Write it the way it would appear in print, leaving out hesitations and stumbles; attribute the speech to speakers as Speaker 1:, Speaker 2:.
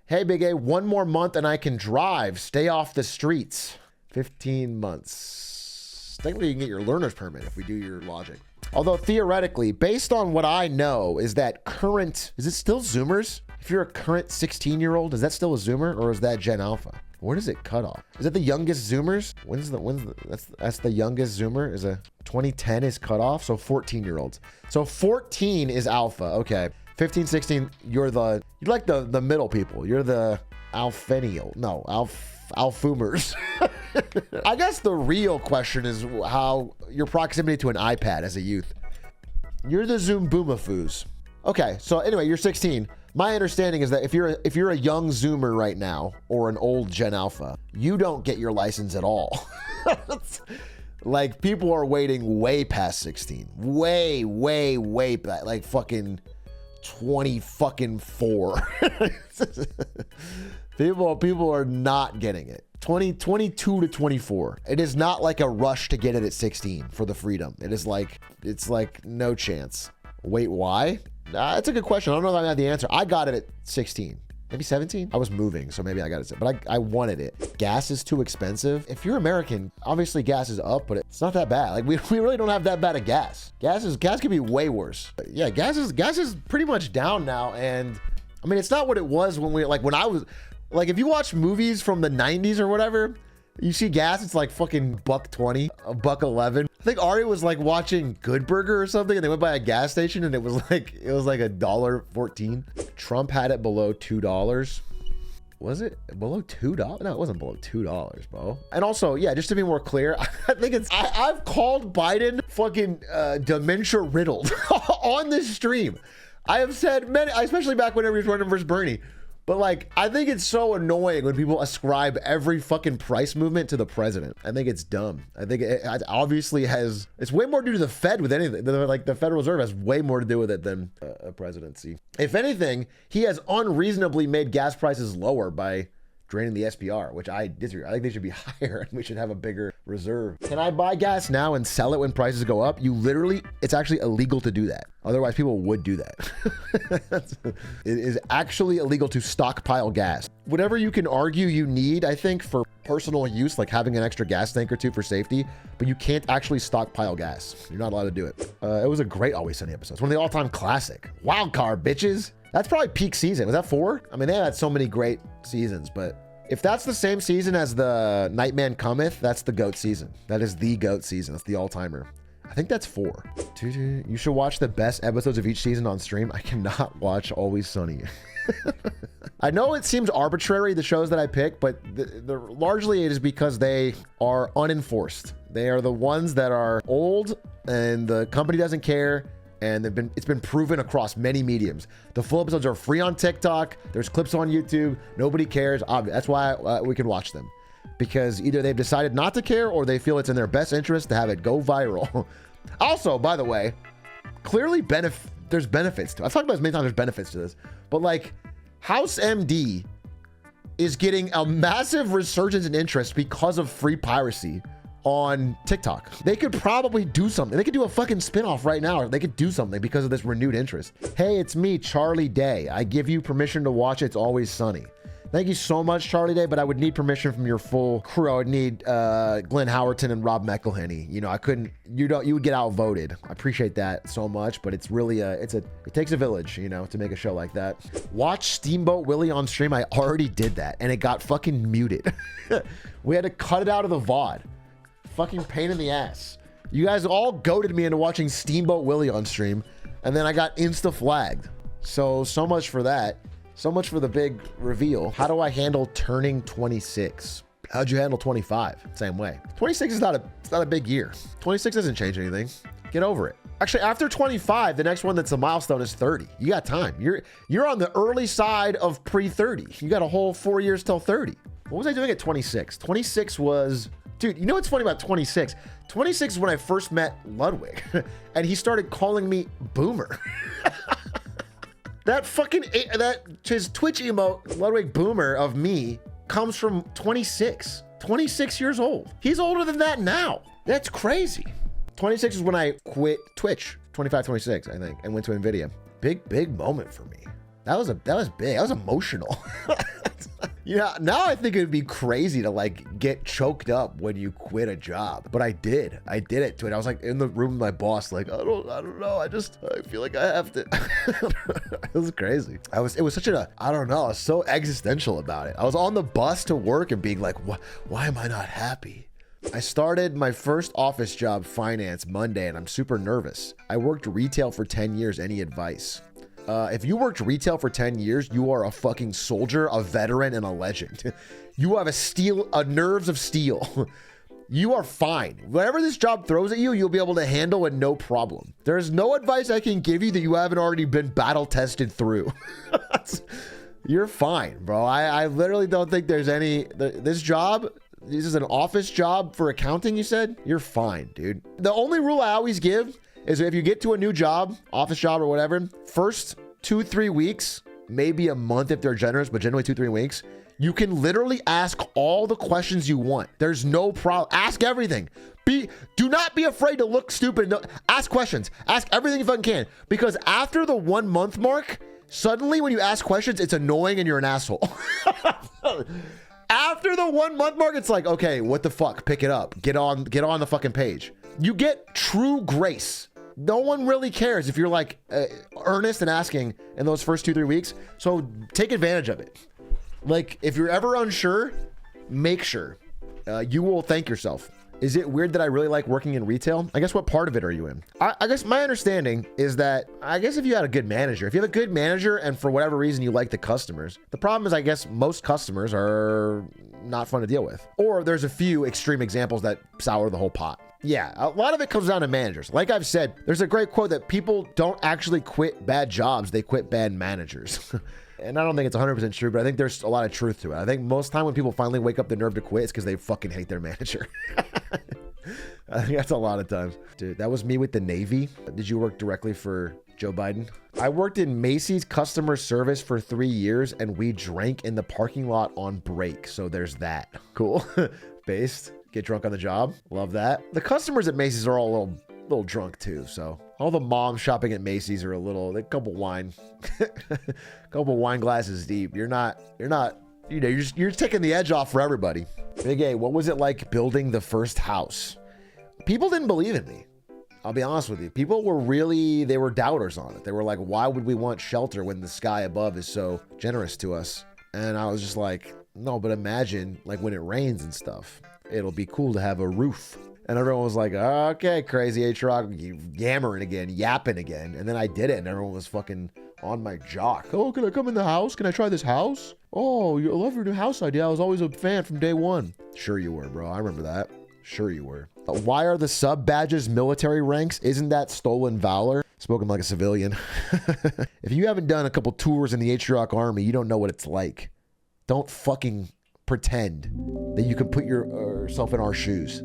Speaker 1: Hey, Big A, 1 more month and I can drive. Stay off the streets. 15 months. Technically, you can get your learner's permit if we do your logic. Although theoretically, based on what I know, is that current, is it still Zoomers? If you're a current 16-year-old, is that still a Zoomer or is that Gen Alpha? Where does it cut off? Is it the youngest Zoomers? That's the youngest Zoomer? Is a 2010 is cut off? So 14-year-olds. So 14 is Alpha. Okay. 15, 16, you're like the middle people. You're the Alphenial. No, Alfoomers. I guess the real question is how your proximity to an iPad as a youth. You're the Zoom Boomafoos. Okay, so anyway, you're 16. My understanding is that if you're a young Zoomer right now or an old Gen Alpha, you don't get your license at all. Like, people are waiting way past 16. Way back. Like fucking 20 fucking 4. People are not getting it. 22 to 24. It is not like a rush to get it at 16 for the freedom. It's like no chance. Wait, why? That's a good question. I don't know if I have the answer. I got it at 16. Maybe 17? I was moving, so maybe I got it. But I wanted it. Gas is too expensive. If you're American, obviously gas is up, but it's not that bad. Like, we really don't have that bad of gas. Gas could be way worse. But yeah, gas is pretty much down now. And I mean, it's not what it was when I was, like, if you watch movies from the 90s or whatever, you see gas, it's like fucking $1.20, $1.11. I think Ari was like watching Good Burger or something, and they went by a gas station, and it was like $1.14. Trump had it below $2. Was it below $2? No, it wasn't below $2, bro. And also, yeah, just to be more clear, I think I've called Biden fucking dementia riddled on this stream. I have said many, especially back whenever he was running versus Bernie. But like, I think it's so annoying when people ascribe every fucking price movement to the president. I think it's dumb. I think it obviously it's way more due to the Fed with anything. Like, the Federal Reserve has way more to do with it than a presidency. If anything, he has unreasonably made gas prices lower by draining the SPR, which I disagree. I think they should be higher and we should have a bigger reserve. Can I buy gas now and sell it when prices go up? It's actually illegal to do that. Otherwise, people would do that. It is actually illegal to stockpile gas. Whatever you can argue you need, I think, for personal use, like having an extra gas tank or two for safety, but you can't actually stockpile gas. You're not allowed to do it. It was a great Always Sunny episode. It's one of the all-time classic. Wild card, bitches. That's probably peak season. Was that 4? I mean, they had so many great seasons, but if that's the same season as the Nightman Cometh, that's the GOAT season. That is the GOAT season. That's the all-timer. I think that's 4. You should watch the best episodes of each season on stream. I cannot watch Always Sunny. I know it seems arbitrary, the shows that I pick, but largely it is because they are unenforced. They are the ones that are old and the company doesn't care. And it's been proven across many mediums. The full episodes are free on TikTok. There's clips on YouTube. Nobody cares. That's why we can watch them. Because either they've decided not to care or they feel it's in their best interest to have it go viral. Also, by the way, clearly there's benefits to it. I've talked about this many times, there's benefits to this. But like, House MD is getting a massive resurgence in interest because of free piracy on TikTok. They could probably do something. They could do a fucking spinoff right now. Or they could do something because of this renewed interest. Hey, it's me, Charlie Day. I give you permission to watch It's Always Sunny. Thank you so much, Charlie Day, but I would need permission from your full crew. I would need Glenn Howerton and Rob McElhenney. You know, I couldn't, you would get outvoted. I appreciate that so much, but it's really it takes a village, you know, to make a show like that. Watch Steamboat Willie on stream. I already did that and it got fucking muted. We had to cut it out of the VOD. Fucking pain in the ass. You guys all goaded me into watching Steamboat Willie on stream, and then I got insta flagged. So much for that. So much for the big reveal. How do I handle turning 26? How'd you handle 25? Same way. 26 is not a big year. 26 doesn't change anything. Get over it. Actually, after 25, the next one that's a milestone is 30. You got time. You're on the early side of pre-30. You got a whole 4 years till 30. What was I doing at 26? 26 was... Dude, you know what's funny about 26? 26 is when I first met Ludwig, and he started calling me Boomer. His Twitch emote, Ludwig Boomer of me, comes from 26. 26 years old. He's older than that now. That's crazy. 26 is when I quit Twitch. 25, 26, I think, and went to NVIDIA. Big moment for me. That was big. That was emotional. Yeah, now I think it'd be crazy to like get choked up when you quit a job. But I did it to it. I was like in the room with my boss, like, I don't know. I feel like I have to. It was crazy. It was such I don't know. I was so existential about it. I was on the bus to work and being like, why am I not happy? I started my first office job, finance, Monday, and I'm super nervous. I worked retail for 10 years. Any advice? If you worked retail for 10 years, you are a fucking soldier, a veteran, and a legend. You have a nerves of steel. You are fine. Whatever this job throws at you, you'll be able to handle it no problem. There's no advice I can give you that you haven't already been battle tested through. You're fine, bro. I literally don't think there's this job. This is an office job for accounting, you said? You're fine, dude. The only rule I always give is if you get to a new job, office job or whatever, first 2-3 weeks, maybe a month if they're generous, but generally 2-3 weeks, you can literally ask all the questions you want. There's no problem. Ask everything. Do not be afraid to look stupid. No, ask questions. Ask everything you fucking can. Because after the 1 month mark, suddenly when you ask questions, it's annoying and you're an asshole. After the 1 month mark, it's like, okay, what the fuck? Pick it up. Get on the fucking page. You get true grace. No one really cares if you're like earnest and asking in those first 2-3 weeks. So take advantage of it. Like if you're ever unsure, make sure you will thank yourself. Is it weird that I really like working in retail? I guess what part of it are you in? I guess my understanding is that if you had a good manager, if you have a good manager and for whatever reason you like the customers, the problem is I guess most customers are not fun to deal with. Or there's a few extreme examples that sour the whole pot. Yeah, a lot of it comes down to managers. Like I've said, there's a great quote that people don't actually quit bad jobs, they quit bad managers. And I don't think it's 100% true, but I think there's a lot of truth to it. I think most time when people finally wake up the nerve to quit, it's because they fucking hate their manager. I think that's a lot of times. Dude, that was me with the Navy. Did you work directly for Joe Biden? I worked in Macys customer service for 3 years, and we drank in the parking lot on break. So there's that. Cool. Based. Get drunk on the job. Love that. The customers at Macys are all a little drunk too. So all the moms shopping at Macys are a couple wine glasses deep. You're just taking the edge off for everybody. Big A, what was it like building the first house? People didn't believe in me. I'll be honest with you. People they were doubters on it. They were like, why would we want shelter when the sky above is so generous to us? And I was just like, no, but imagine like when it rains and stuff. It'll be cool to have a roof. And everyone was like, okay, crazy H-Rock, yapping again. And then I did it, and everyone was fucking on my jock. Oh, can I come in the house? Can I try this house? Oh, I love your new house idea. I was always a fan from day one. Sure you were, bro. I remember that. Sure you were. Why are the sub badges military ranks? Isn't that stolen valor? Spoken like a civilian. If you haven't done a couple tours in the H-Rock Army, you don't know what it's like. Don't fucking pretend that you can put yourself in our shoes.